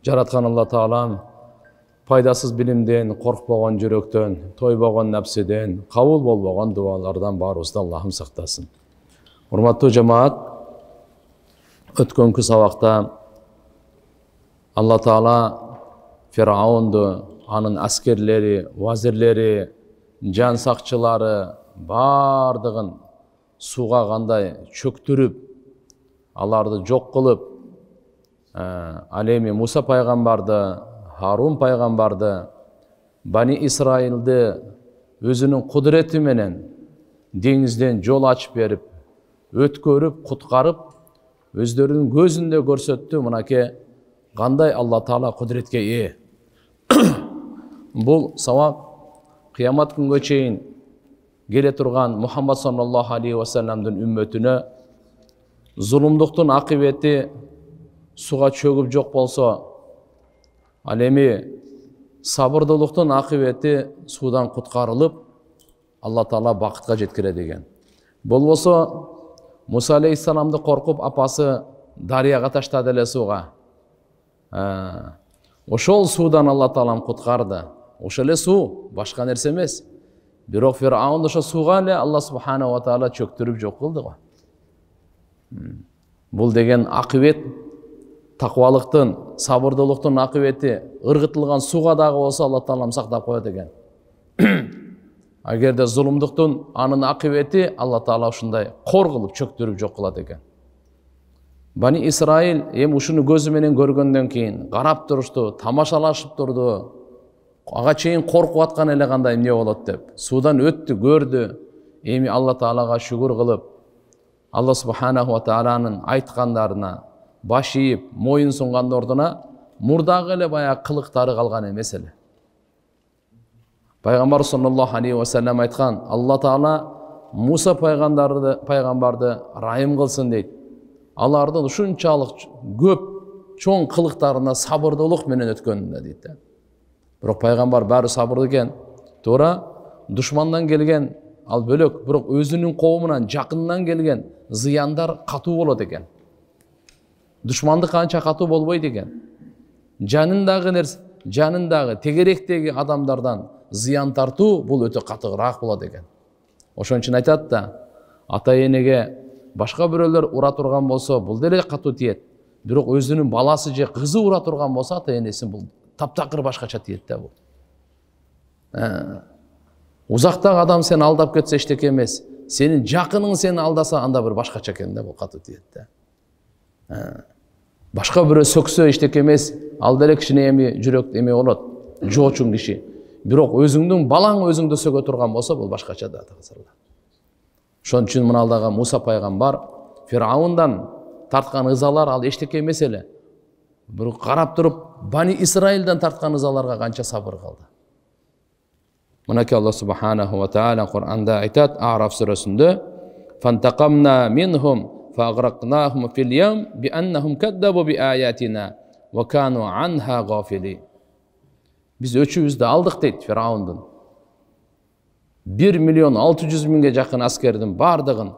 Жараткан Алла Таалам пайдасыз билимден, коркпогон жүрөктөн, тойбогон напседен, кабыл болбогон дуалардан баарыбызды Аллахым сактасын. Урматтуу жамаат, өткөнкү сабакта Алла Таала Фираунду, анын аскерлери, вазирлери, жан сакчылары бардыгын суга кандай чөктүрүп, аларды жок кылып, ал эми Муса пайгамбарды, Харун пайгамбарды, Бани Исраилди өзүнүн кудурети менен деңизден жол ачып берип, өткөрүп, куткарып, өздөрүнүн көзүндө көрсөттү. Мынакей кандай Алла Таала кудуретке ээ. Бул сабак кыямат күнгө чейин келе турган Мухаммад саллаллаху алейхи ва салламдын үммөтүнө зулумдуктун акыбети суга чөгүп жок болсо, ал эми сабырдуулуктун акыбети суудан куткарылып, Алла Таала бакытка жеткире деген. Болбосо Муса алейхиссаламды коркуп апасы дарыяга таштады эле сууга. Ошол суудан Алла Таалам куткарды. Ошол эле суу, башка нерсе эмес. Бирок Фираун ошо сууга эле Алла субханаху ва таала чөктүрүп жок кылды го. Бул деген акыбет, таквалыктын, сабырдуулуктун акыбети ыргытылган сууга дагы болсо Алла Таалам сактап коет экен. Агерде зулумдуктун анын акыбети Алла Таала ушундай кор кылып чөктүрүп жок кылат экен. Бани Исраил эми ушуну көзү менен көргөндөн кийин карап турушту, тамашалашып турду. Ага чейин коркуп аткан эле кандай эмне болот деп. Суудан өттү, көрдү. Эми Алла Таалага шүгүр кылып, Алла субханаху ва тааланын айткандарына баш ийип, моюн сунгандын ордуна мурдагы эле баягы кылыктары калган эмес эле. Пайгамбар саллаллаху алейхи ва саллям айткан, Алла Таала Муса пайгамбарды райым кылсын дейт. Алардын ушунчалык көп чоң кылыктарына сабырдуулук менен өткөнүнө дейт. Бирок пайгамбар баары сабырдуу экен. Туура душмандан келген ал бөлөк, бирок өзүнүн коомунан, жакынынан келген зыяндар катуу болот экен. Душманды канча катуу болбойт экен. Жанындагы тегеректеги адамдардан зыян тартуу бул өтө катыгыраак болот экен. Ошон үчүн айтат да, ата энеге башка бирөөлөр ура турган болсо, бул деле катуу тиет. Бирок өзүнүн баласы же кызы ура турган болсо, ата энесин бул таптакыр башкача тиет да бул. Узактагы адам сени алдап кетсе эчтеке эмес. Сенин жакының сени алдаса, анда бир башкача экен да, бул катуу тиет да. Башка бирөө сөксө эчтеке эмес, ал деле кичине эми жүрөк эме болот, жоочун киши. Бирок өзүңдүн балаң өзүңдү сөгө турган болсо, бул башкача да. Ошон үчүн мыналдагы Муса пайгамбар Фираундан тарткан ызалар ал эчтеке эмес эле. Бирок карап туруп, Бани Исраилден тарткан ызаларга канча сабыр кылды. Мынакей Алла субханаху ва таала Кур'анда айтат, А'раф сүрөсүндө, "Фантaqamna minhum fa'aghraqnahum fil yam bi'annahum kadzabu bi'ayatina wa kanu anha ghafilin." Биз өчүбүздү алдык дейт Фираундун. 1.600.000 жакын аскердин бардыгын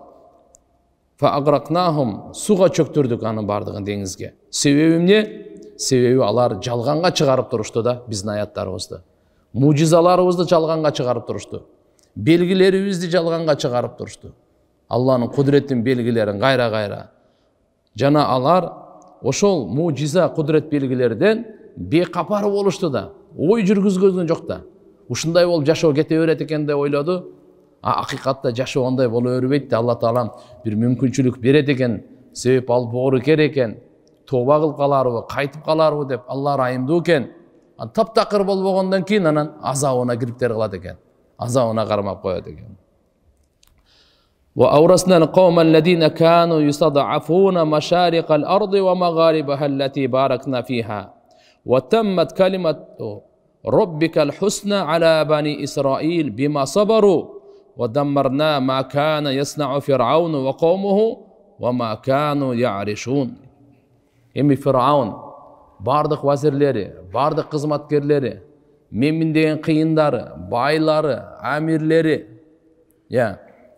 фa'aghraqnahum суга чөктүрдүк анын бардыгын деңизге. Себеби эмне? Себеби алар жалганга чыгарып турушту да биздин аяттарыбызды. Мужизаларыбызды жалганга чыгарып турушту. Белгилерибизди жалганга чыгарып турушту. Алланын кудуреттин белгилерин кайра-кайра. Жана алар ошол мужиза кудурет белгилерден бекапар болушту да. Ой жүргүзгөн жок да. Ушундай болуп жашоо кете берет экен деп ойлоду. Акыйкатта жашоо андай боло бербейт да. Алла Таалам бир мүмкүнчүлүк берет экен. Себеп ал боору керек экен. Тоба кылып каларбы, кайтып каларбы деп Алла райымдуу экен. Таптакыр болбогондон кийин анан азабына кириптер кылат экен. Азабына кармап коет экен. وأورثنا القوم الذين كانوا يستضعفون مشارق الأرض ومغاربها التي باركنا فيها وتمت كلمة ربك الحسنى على بني إسرائيل بما صبروا ودمرنا ما كان يصنع فرعون وقومه وما كانوا يعرشون. Эми Фираун бардык вазирлери, бардык кызматкерлери, мемин деген кыйындары, байлары, амирлери,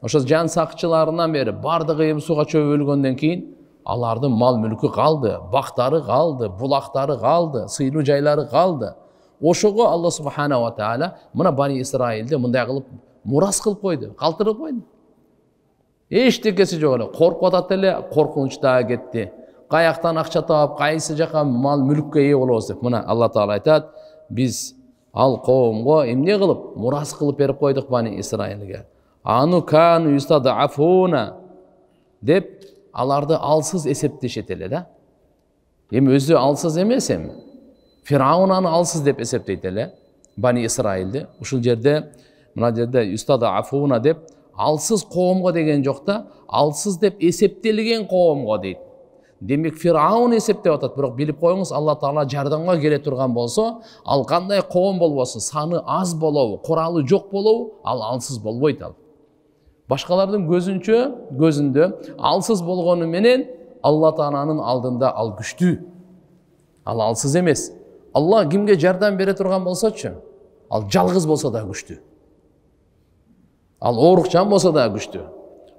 ошо жан сакчыларынан бери бардыгы эми суга чөбүп өлгөндөн кийин алардын мал мүлкү калды, бактары калды, булактары калды, сыйлуу жайлары калды. Ошого Алла субхана ва таала мына Бани Исраилди мындай кылып мурас кылып койду, калтырып койду. Эчтекеси жок эле, коркуп атат эле, коркунуч дагы кетти. Каяктан акча таап, кайсы жака мал мүлккө ээ болобуз деп. Мына Алла таала айтат, биз ал коомго эмне кылып мурас кылып берип койдук Бани Исраилге. Ану кану юстадафуна деп аларды алсыз эсептешет эле да. Эми өзү алсыз эмес эми. Фираун аны алсыз деп эсептейт эле Бани Исраилди. Ушул жерде мына жерде юстадафуна деп алсыз коомго деген жок да, алсыз деп эсептелген коомго дейт. Демек Фираун эсептеп атат, бирок билип коюңуз, Алла таала жардамга келе турган болсо, ал кандай коом болбосун, саны аз болобу, куралы жок болобу, ал алсыз болбойт ал. Башкалардын көзүндө алсыз болгону менен Алла тааланын алдында ал күчтүү. Ал алсыз эмес. Алла кимге жардам бере турган болсочу, ал жалгыз болсо да күчтүү. Ал оорукчан болсо да күчтүү.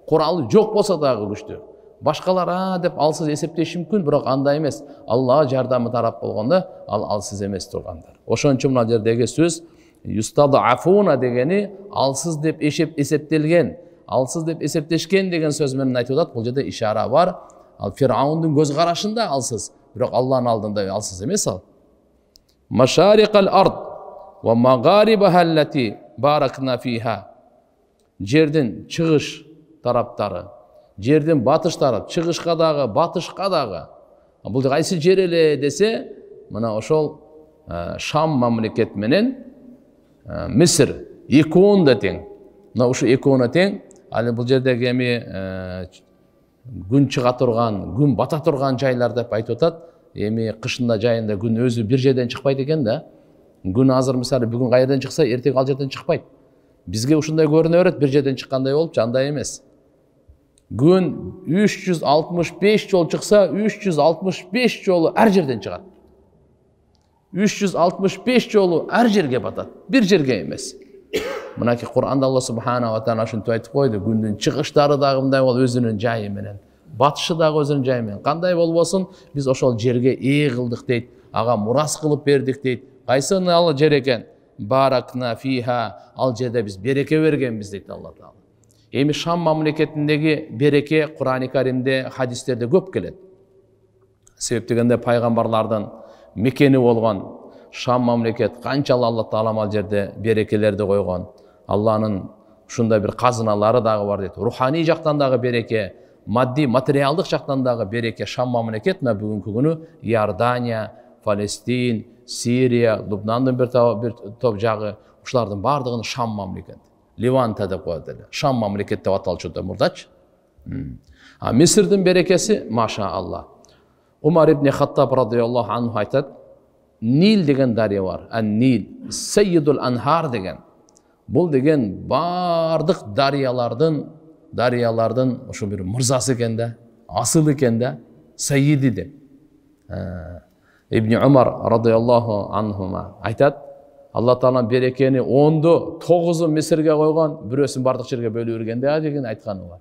Куралы жок болсо дагы күчтүү. Башкалар деп алсыз эсептеши мүмкүн, бирок андай эмес. Алла жардамы тарап болгондо ал алсыз эмес тургандар. Ошон үчүн мына жердеги сөз юстадафуна дегени алсыз деп эсептелген, алсыз деп эсептешкен деген сөз менен айтып атат. Бул жерде ишара бар. Ал Фираундун көз карашында алсыз, бирок Алланын алдында алсыз эмес ал. Машарикал ард ва магарибаха аллати баракна фиха. Жердин чыгыш тараптары, жердин батыштары, чыгышка дагы, батышка дагы. Бул кайсы жер эле десе, мына ошол Шам мамлекет менен Мисыр экөөндө да тең. Мына ушу экөөнө тең. Ал бул жердеги эми күн чыга турган, күн бата турган жайлар деп айтып атат. Эми кышында жайында күн өзү бир жерден чыкпайт экен да. Күн азыр мисалы бүгүн кайерден чыкса, эртең ал жерден чыкпайт. Бизге ушундай көрүнө берет, бир жерден чыккандай болуп, андай эмес. Күн 365 жолу чыкса, 365 жолу ар жерден чыгат. 365 жолу ар жерге батат, бир жерге эмес. Мынакей Кур'анда Алла субхана ва таала ушинтип айтып койду, күндүн чыгыштары дагы мындай болуп өзүнүн жайы менен, батышы дагы өзүнүн жайы менен. Кандай болбосун, биз ошол жерге ээ кылдык дейт, ага мурас кылып бердик дейт. Кайсы ал жер экен? Баракна фиха, ал жерде биз береке бергенбиз дейт Алла таала. Эми Шам мамлекетиндеги береке Кур'ани Каримде, хадистерде көп келет. Себеп дегенде пайгамбарлардын мекени болгон Шам мамлекет канчалык Алла таала ал жерде берекелерди койгон. Алланын ушундай бир казыналары дагы бар дейт. Руханий жактан дагы береке, мадди, материалдык жактан дагы береке Шам мамлекет мына бүгүнкү күнү Иордания, Палестин, Сирия, Лубнандын бир топ жагы, ушулардын бардыгын Шам мамлекет. Ливанта деп коет эле. Шам мамлекет деп аталчу да мурдачы. Мисирдин берекеси маша Алла. Умар ибн Хаттаб радыйаллаху анху айтат, Нил деген дария бар. Ан-Нил, Сеййидул Анхар деген. Бул деген бардык дарыялардын ошо бир мырзасы экен да, асыл экен да, Сеййиди деп. Ибн Умар радыйаллаху анхума айтат, Алла таала берекени 10-ду 9-ун Мисирге койгон, бирөөсүн бардык жерге бөлүп бергенде деген айтканы бар.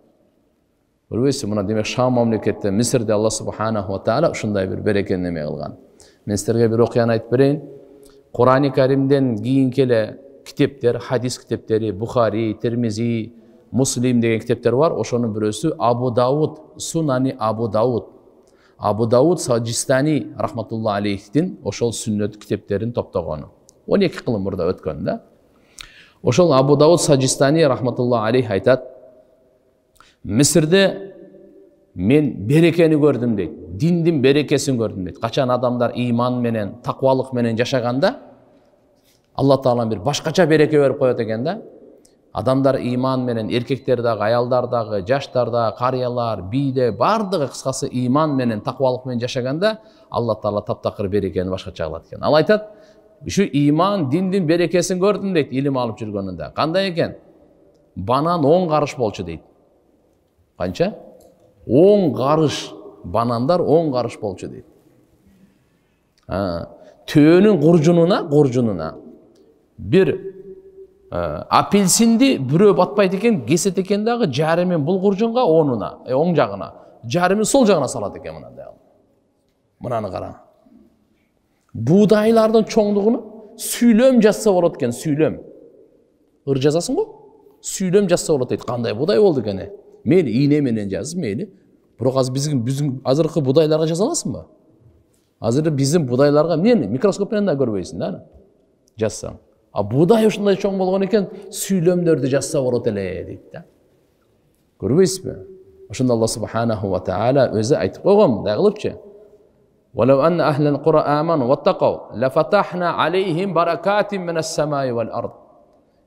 Көрбөйсүз, мына демек Шам мамлекетте, Мисирде Алла субханаху ва таала ушундай бир берекени неме кылган. Мен силерге бир окуяны айтып берейин. Кур'ани Каримден кийинки эле китептер, хадис китептери, Бухари, Термизи, Муслим деген китептер бар. Ошонун бирөөсү Абу Дауд, Сунани Абу Дауд. Абу Дауд Саджистани рахматулла алейхтин ошол сүннөт китептерин топтогону. 12 кылым мурда өткөн да. Ошол Абу Дауд Саджистани рахматулла алейх айтат, Мисирде мен берекени көрдүм дейт. Диндин берекесин көрдүм дейт. Качан адамдар иман менен, таквалык менен жашаганда, Алла таала бир башкача береке берип коет экен да. Адамдар иман менен, эркектер дагы, аялдар дагы, жаштар дагы, карыялар, бийде, бардыгы кыскасы иман менен, таквалык менен жашаганда, Алла таала таптакыр берекени башкача кылат экен. Ал айтат, ушу иман, диндин берекесин көрдүм дейт, илим алып жүргөнүндө. Кандай экен? Банан 10 карыш болчу дейт. Канча? 10 карыш, банандар 10 карыш болчу дейт. Төөнүн куржунуна бир Апельсинди бирөө батпайт экен, кесет экен дагы жарымын булгуржунга онуна, оң жагына, жарымын сол жагына салат экен мынандай. Мынаны кара. Buğdaylardan çoğunluğunu süylöm жазса болот экен, süylöm. Ыр жазасың го? Süylöm жазса болот дейт. Кандай будай болду экен? Мейли ийне менен жазып, мейли. Бирок азыр биздин азыркы будайларга жаза аласыңбы? Азыр биздин будайларга эмне микроскоп менен да көрбөйсүң да. Жазсаң. А будай ушундай чоң болгон экен, süylömдөрдү жазса болот эле дейт да. Көрбөйсүзбү? Ошондо Алла субханаху ва таала өзү айтып койгон, мындай кылыпчы. ولو أن أهل القرى آمنوا واتقوا لفتحنا عليهم بركات من السماء والأرض.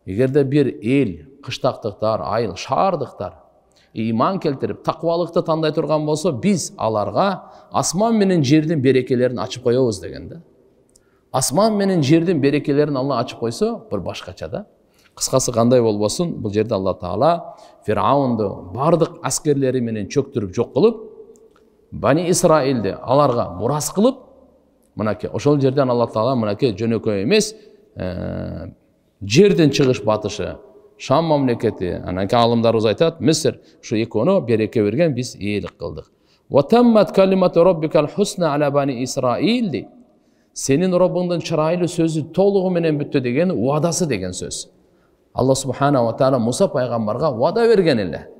Эгерде бир эл, кыштактыктар, айыл, шаардыктар ыйман келтирип, таквалыкты тандай турган болсо, биз аларга асман менен жердин берекелерин ачып коебуз деген да. Асман менен жердин берекелерин Алла ачып койсо, бир башкача да. Кыскасы кандай болбосун, бул жерде Алла Таала Фираунду бардык аскерлери менен чөктүрүп жок кылып, Bani İsrail'de alarga muras kılıp, mınake, oşol жерден Allah Taala mınake jönökөй эмес, жерден чыгыш батышы, Şam mamleketi, anaki alımlarımız aytat, Mısır, şu ekonu bereke vergen biz iyilik kıldık. Ve temmet kalimatu rabbikal husna ala bani İsrail deydi. Senin Rabbinin çıraylı sözü toluğu menen büttü degen, vadası degen söz. Allah subhanahu wa ta'ala Musa paygambarga vada vergen elle.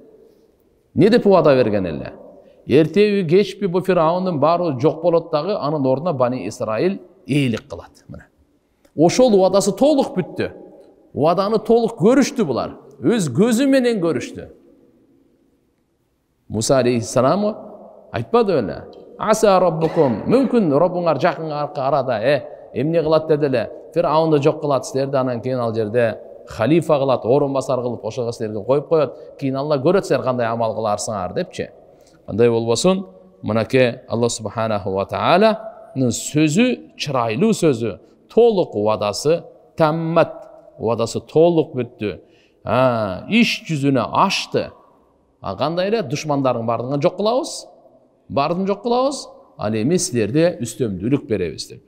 Ne dep vada vergen elle? Ertebi geçpi bu Firavun'un baro jok bolot dagı, anın orduна Bani İsrail iyilik kılat. Oşol vadası toluk büttü. Vadаны толық көрүштү булар. Өз көзү менен көрүштү. Musa aleyhisselam айтпады эле. Аса раббукум, мүмкүн Роббуңар жакын арада, эмне кылат деди. Фирауунду жок кылат, силерди анан кийин ал жерде халифа кылат, орун басар кылып, ошого силерге коюп коет. Кийин Алла көрөт силер кандай амал кыларсыңар депчи. Кандай болбосун, мынакей Алла субханаху ва тааланын сөзү, чырайлуу сөзү, толук вадасы таммат, вадасы толук бүттү. Иш жүзүнө ашты. Кандай эле душмандардын бардыгын жок кылабыз? Бардын жок кылабыз? Ал эми силерде үстөмдүүлүк беребиз деп.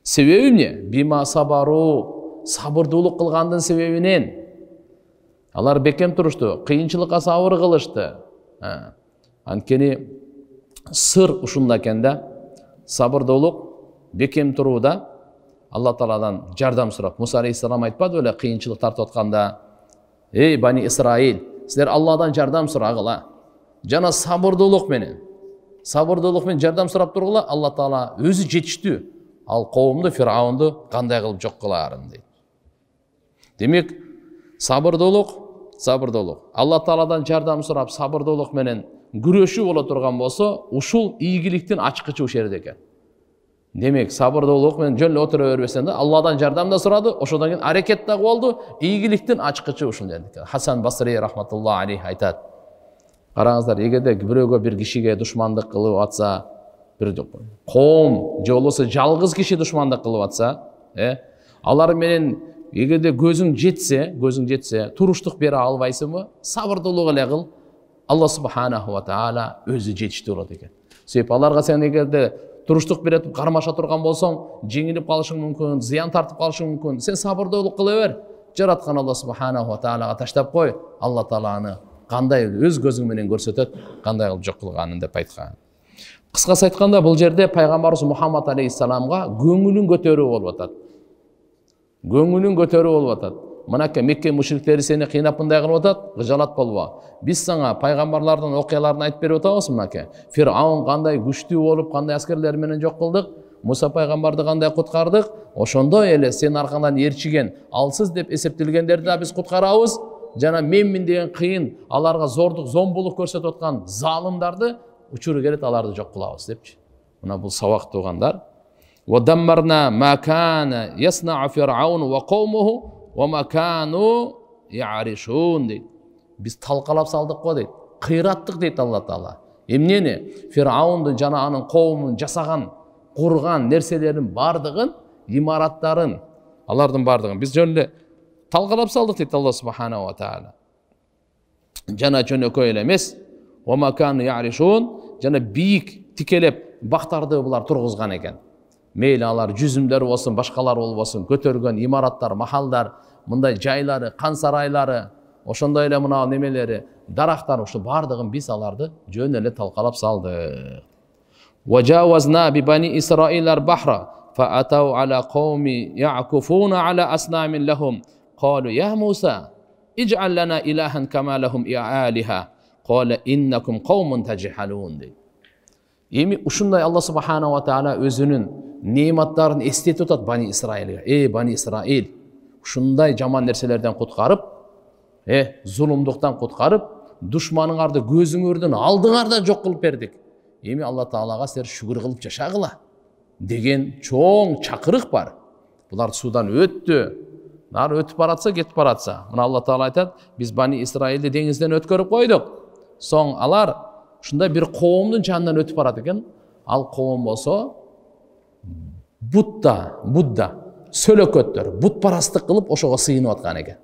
Себеби эмне? Бима сабару, сабырдуулук кылгандын себебинен. Алар бекем турушту, кыйынчылыкка сабыр кылышты. Анткени сыр ушунда экен да, сабырдуулук, бекем турууда Алла Тааладан жардам сурап, Муса алейхиссалам айтпады эле кыйынчылык тартып атканда, эй Бани Исраил, силер Алладан жардам сурагыла. Жана сабырдуулук менен жардам сурап тургула, Алла Таала өзү жетиштүү. Ал коомду Фираунду кандай кылып жок кылаарын дейт. Демек, сабырдуулук. Алла Тааладан жардам сурап, сабырдуулук менен күрөшүү боло турган болсо, ушул ийгиликтин ачкычы ушул жерде экен. Демек, сабырдуулук менен жөн эле отура бербесен да, Алладан жардам да сурады, ошондон кийин аракет да болду, ийгиликтин ачкычы ушул жерде экен. Хасан Басри рахматуллаху алейхи айтат. Караңыздар, эгерде бирөөгө бир кишиге душмандык кылып атса, бир коом же болбосо жалгыз киши душмандык кылып атса, алар менен эгерде көзүң жетсе, туруштук бере албайсыңбы? Сабырдуулук эле кыл. Алла субханаху ва таала өзү жетиштүү болот экен. Себеп аларга сен эгерде туруштук беретип кармаша турган болсоң, жеңилип калышың мүмкүн, зыян тартып калышың мүмкүн. Сен сабырдуулук кыла бер. Жараткан Алла субханаху ва таалага таштап кой. Алла тааланы кандай өз көзүң менен көрсөтөт, кандай кылып жок кылганын деп айткан. Кыскасы айтканда, бул жерде пайгамбарыбыз Мухаммад алейхиссаламга көңүлүн көтөрүү болуп атат. Мынакей Мекке мушриктери сени кыйнап мындай кылып атат, гыжалат болбо. Биз сага пайгамбарлардын окуяларын айтып берип атабыз мынакей. Фираун кандай күчтүү болуп, кандай аскерлер менен жок кылдык, Муса пайгамбарды кандай куткардык, ошондой эле сен аркандан ээрчиген, алсыз деп эсептелгендерди да биз куткарабыз. Жана менмин деген кыйын, аларга зордук, зомбулук көрсөтүп аткан залымдарды учуру келет, аларды жок кылабыз депчи. Мына бул сабак туугандар. Wa dammarna ma kana yasna'u fir'aun wa qawmuhu wa ma kanu ya'rishun deydi. Biz talqalap saldık ko deydi. Kıyrattық deydi Allah Taala. Emneni? Firavundu jana anın qawmун жасаган, курган нерселерин бардыгын, имараттарын, алардын бардыгын biz жөн эле талкалап салдык дейт Алла субханаху ва таала. Жана жөнөкөй эле эмес, wa ma kanu ya'rishun, жана бийик тикелеп бактарды булар тургузган экен. Мейлі алар жүзімдер болсын, башқалар болсын, көтөргөн имараттар, махалдар, мындай жайлары, кан сарайлары, ошондой эле мына немелери, дарактар, ушу бардыгын биз аларды жөн эле талкалап салдык. وجاوزنا ببني إسرائيل البحر فأتوا على قوم يعكفون على أصنام لهم قالوا يا موسى اجعل لنا إلها كما لهم آلهة قال إنكم قوم تجهلون. Эми ушундай Алла субханаху ва таала өзүнүн нематтарын эстетип атат Бани Исраилге. Бани Исраил, ушундай жаман нерселерден куткарып, зулумдуктан куткарып, душманыңарды көзүңөрдөн алдыңарда жок кылып бердик. Эми Алла таалага силер шүгүр кылып жашагыла деген чоң чакырык бар. Булар судан өттү. Нар өтүп баратса, кетип баратса. Мына Алла таала айтат, биз Бани Исраилди деңизден өткөрүп койдук. Соң алар ушундай бир коомдун жанынан өтүп барат экен. Ал коом болсо Будда, сөлөкөттөр, бутпарастык кылып ошого сыйынып аткан экен.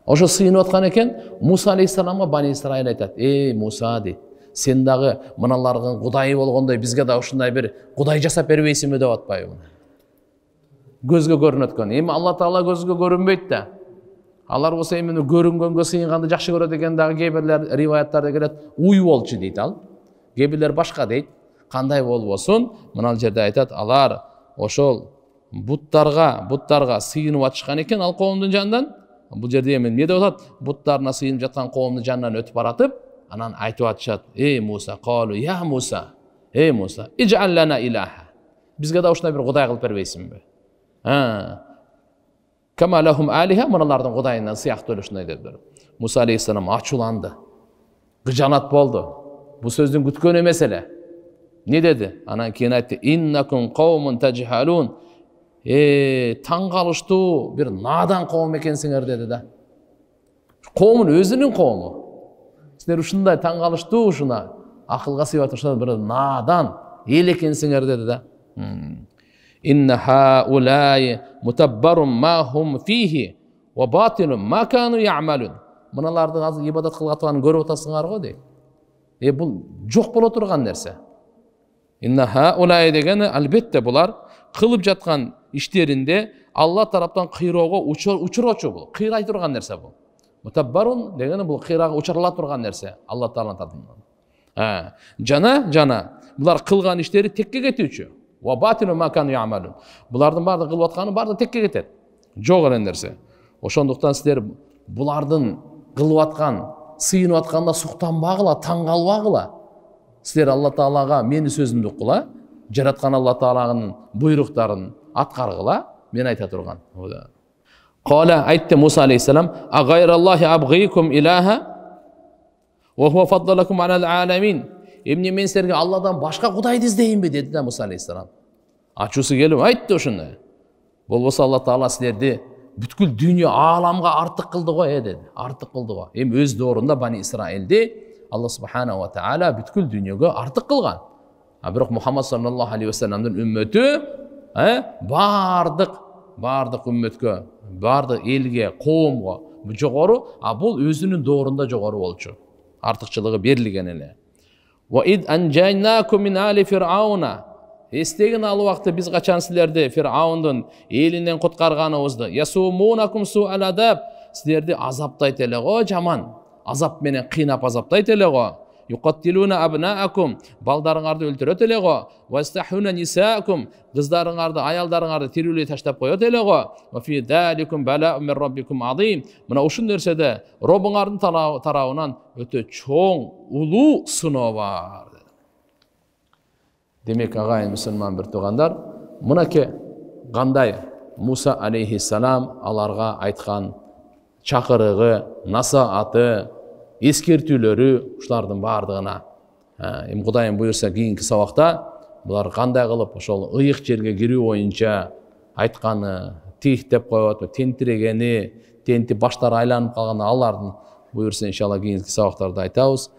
Ошо сыйынып аткан экен. Муса алейхиссаламга Бани Исраил айтат: Муса дейт, сен дагы мыналардын кудайы болгондой бизге да ушундай бир кудай жасап бербейсиңби деп атпайбы? Көзгө көрүнөт экен. Эми Алла таала көзгө көрүнбөйт да. Алар болсо эми көрүнгөнгө сыйынганды жакшы көрөт экен, дагы кээ бирлер риваяттарда келет, уй болчу дейт ал. Кээ бирлер башка дейт. Кандай болбосун, мына жерде айтат, алар ошол буттарга сыйынып атышкан экен ал коомдун жанынан. Бул жерде эми эмне деп атат? Буттарына сыйынып жаткан коомдун жанынан өтүп баратып, анан айтып атышат: Муса, калу я Муса, Муса, иджал лана илаха. Бизге да ушундай бир кудай кылып бербейсиңби? Кама лахум алиха, мыналардын кудайынан сыяктуу эле ушундай деди. Муса алейхиссалам ачууланды. Кыжанат болду. Бул сөздүн күткөн эмес эле. Не деди? Анан кийин айтты: иннакум каумун тажхалун. Таң калыштуу бир надан коом экенсиңер деди да. Коомун өзүнүн коому. Силер ушундай таң калыштуу, ушуна акылга сыйбай ушундай бир надан эл экенсиңер деди да. Инна хаулай мутаббарун ма хум фихи ва батилун ма кану яъмалун. Мыналардын азыр ибадат кылып атканын көрүп атасыңар го дейт. Бул жок боло турган нерсе. Инна хаулай дегени албетте булар кылып жаткан иштеринде Алла тараптан кыйроого учурочу, бул кыйрай турган нерсе бул. Мутаббарун дегени бул кыйрага учурала турган нерсе Алла тааланын тарапынан. Жана булар кылган иштери текке кетүүчү. Ва батилу ма кану яъмалун. Булардын баардыгы кылып атканы баардыгы текке кетет. Жок эле нерсе. Ошондуктан силер булардын кылып аткан, сыйынып атканда суктанбагыла, таң калбагыла. Силер Алла таалага мени сөзүмдү уккула, жараткан Алла тааланын буйруктарын аткаргыла, мен айта турган. Кала айтты Муса алейхиссалам: а гайраллахи абгийкум илаха ва хува фаддалакум алал аламин. Эмне мен силерге Алладан башка кудайды издейинби деди да Муса алейхиссалам. Ачуусу келип айтты ошондой. Болбосо Алла таала силерди бүткүл дүйнө ааламга артык кылды го деди. Артык кылды го. Эми өз доорунда Бани Исраилди Алла субханаху ва таала бүткүл дүйнөгө артык кылган. Бирок Мухаммад саллаллаху алейхи ва салламдын үммөтү бардык үммөткө, бардык элге, коомго жогору, бул өзүнүн доорунда жогору болчу. Артыкчылыгы берилген эле. Wa id anjaynakum min ali fir'auna. Эстеген ал убакта биз качан силерди Фираундун элинен куткарганыбызды. Ясумунаkum су'ал адаб. Силерди азаптайт эле го, жаман азап менен кыйнап азаптайт эле го. Yuqattiluna abnaakum. Балдарыңарды өлтүрөт эле го. Wastahuna nisaakum. Кыздарыңарды, аялдарыңарды тирүүлөй таштап коёт эле го. Wa fi dalikum bala'un min rabbikum azim. Мына ушул нерседе Робуңардын тарабынан өтө чоң, улуу сыноо бар. Демек, агайын мусулман бир туугандар, мынакей кандай Муса алейхиссалам аларга айткан чакырыгы, насааты, эскертүүлөрү ушулардын бардыгына эми Кудайым буйрса кийинки сабакта булар кандай кылып ошол ыйык жерге кирүү боюнча айтканы, тиктеп коюп, тентирегени, тентип баштары айланып калган алардын буйрса иншалла кийинки сабактарда айтабыз.